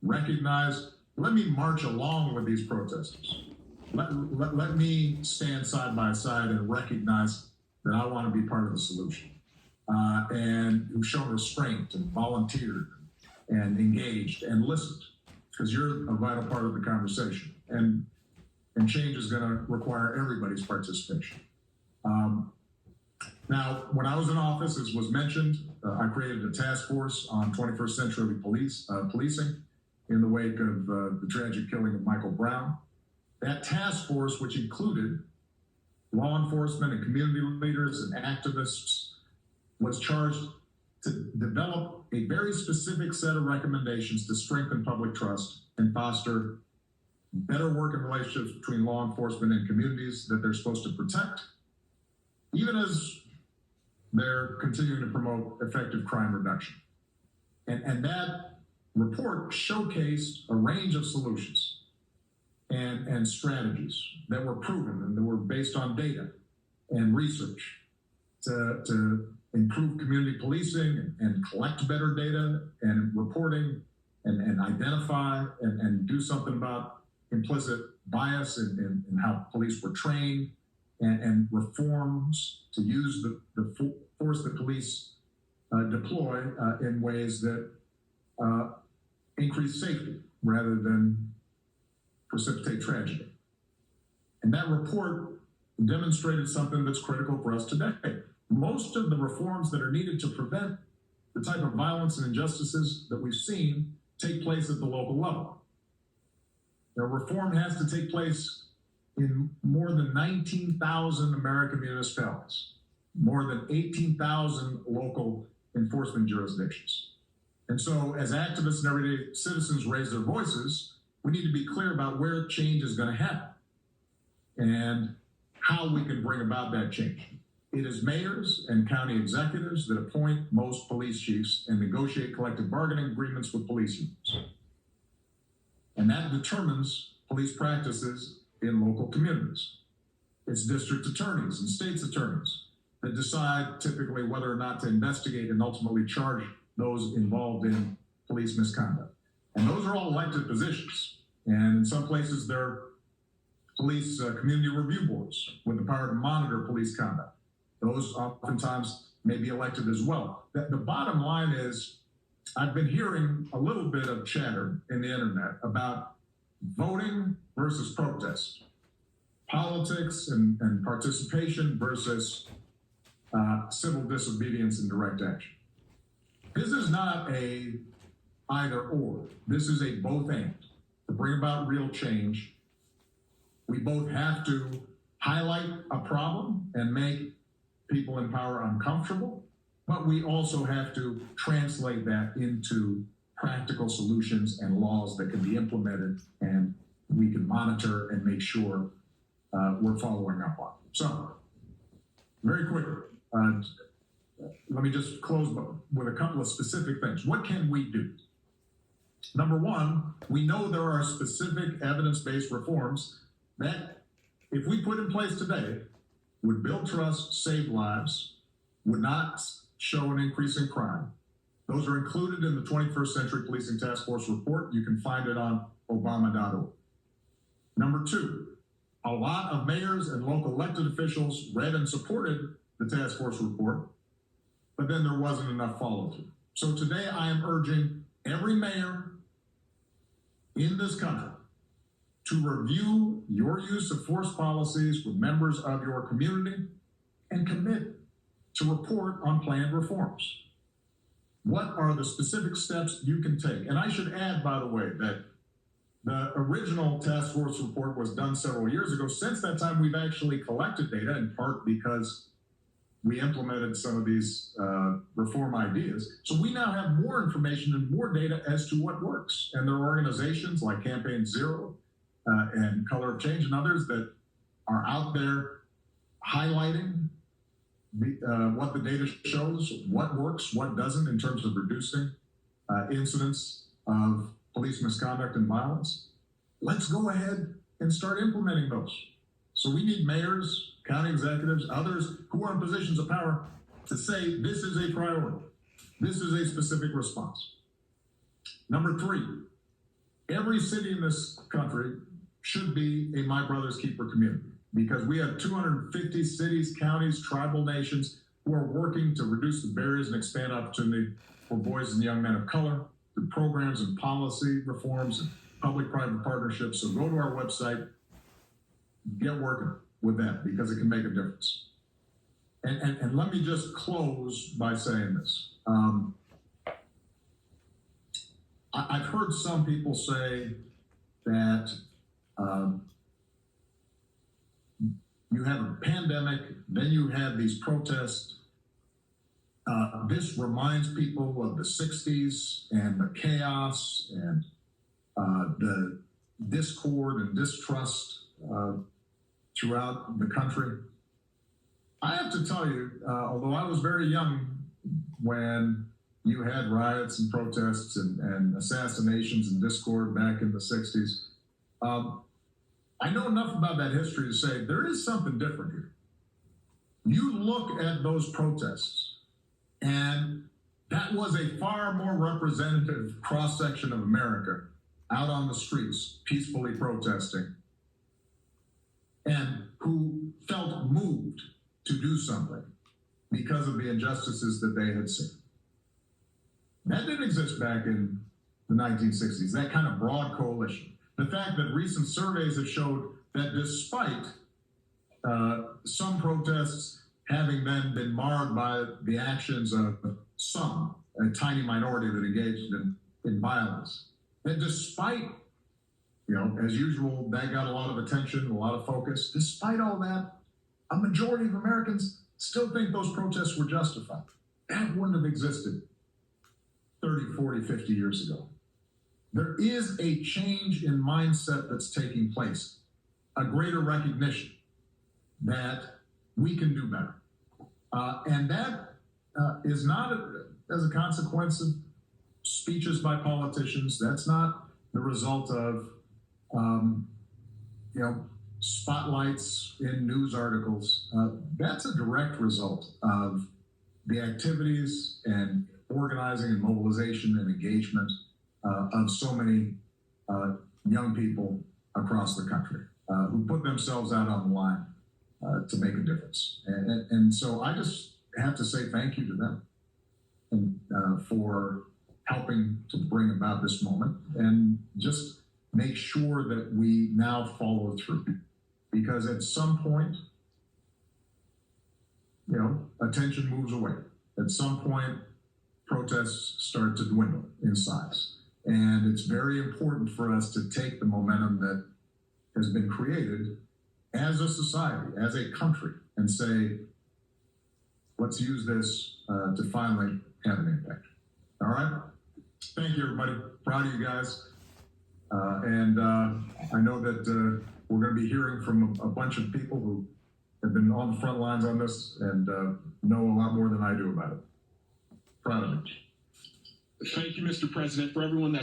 recognize, let me march along with these protesters. Let me stand side by side and recognize that I want to be part of the solution. And who've shown restraint and volunteered and engaged and listened, because you're a vital part of the conversation. And change is going to require everybody's participation. Now, when I was in office, as was mentioned, I created a task force on 21st century policing in the wake of the tragic killing of Michael Brown. That task force, which included law enforcement and community leaders and activists, was charged to develop a very specific set of recommendations to strengthen public trust and foster better working relationships between law enforcement and communities that they're supposed to protect, even as they're continuing to promote effective crime reduction. And that report showcased a range of solutions and strategies that were proven and that were based on data and research to improve community policing and collect better data and reporting and identify and do something about implicit bias in how police were trained and reforms to use the force that police deploy in ways that increase safety rather than precipitate tragedy. And that report demonstrated something that's critical for us today. Most of the reforms that are needed to prevent the type of violence and injustices that we've seen take place at the local level. Now, reform has to take place in more than 19,000 American municipalities, more than 18,000 local enforcement jurisdictions. And so as activists and everyday citizens raise their voices, we need to be clear about where change is going to happen and how we can bring about that change. It is mayors and county executives that appoint most police chiefs and negotiate collective bargaining agreements with police unions. And that determines police practices in local communities. It's district attorneys and state's attorneys that decide typically whether or not to investigate and ultimately charge those involved in police misconduct. And those are all elected positions. And in some places, they're police community review boards with the power to monitor police conduct. Those oftentimes may be elected as well. The bottom line is, I've been hearing a little bit of chatter in the internet about voting versus protest, politics and participation versus civil disobedience and direct action. This is not a either or. This is a both and. To bring about real change, we both have to highlight a problem and make people in power uncomfortable, but we also have to translate that into practical solutions and laws that can be implemented and we can monitor and make sure we're following up on. So, very quickly, let me just close with a couple of specific things. What can we do? Number one, we know there are specific evidence-based reforms that, if we put in place today, would build trust, save lives, would not show an increase in crime. Those are included in the 21st Century Policing Task Force report. You can find it on obama.org. Number two, a lot of mayors and local elected officials read and supported the task force report, but then there wasn't enough follow-through. So today I am urging every mayor in this country to review your use of force policies with members of your community and commit to report on planned reforms. What are the specific steps you can take? And I should add, by the way, that the original task force report was done several years ago. Since that time, we've actually collected data, in part because we implemented some of these reform ideas. So we now have more information and more data as to what works. And there are organizations like Campaign Zero and Color of Change and others that are out there highlighting what the data shows, what works, what doesn't in terms of reducing incidents of police misconduct and violence. Let's go ahead and start implementing those. So we need mayors, county executives, others who are in positions of power to say this is a priority. This is a specific response. Number three, every city in this country should be a My Brother's Keeper community, because we have 250 cities, counties, tribal nations who are working to reduce the barriers and expand opportunity for boys and young men of color through programs and policy reforms and public-private partnerships. So go to our website, get working with that, because it can make a difference. And let me just close by saying this. I've heard some people say that you have a pandemic, then you have these protests. This reminds people of the 60s and the chaos and the discord and distrust throughout the country. I have to tell you, although I was very young when you had riots and protests and assassinations and discord back in the 60s, I know enough about that history to say there is something different here. You look at those protests, and that was a far more representative cross-section of America out on the streets, peacefully protesting, and who felt moved to do something because of the injustices that they had seen. That didn't exist back in the 1960s, that kind of broad coalition. The fact that recent surveys have showed that despite some protests having then been marred by the actions of some, a tiny minority that engaged in violence, that despite, as usual, that got a lot of attention, a lot of focus, despite all that, a majority of Americans still think those protests were justified. That wouldn't have existed 30, 40, 50 years ago. There is a change in mindset that's taking place, a greater recognition that we can do better. And that is not as a consequence of speeches by politicians. That's not the result of, spotlights in news articles. That's a direct result of the activities and organizing and mobilization and engagement of so many young people across the country who put themselves out on the line to make a difference. And so I just have to say thank you to them and for helping to bring about this moment, and just make sure that we now follow through. Because at some point, attention moves away. At some point, protests start to dwindle in size. And it's very important for us to take the momentum that has been created as a society, as a country, and say, let's use this to finally have an impact. All right? Thank you, everybody. Proud of you guys. And I know that we're going to be hearing from a bunch of people who have been on the front lines on this and know a lot more than I do about it. Proud of you. Thank you, Mr. President. For everyone that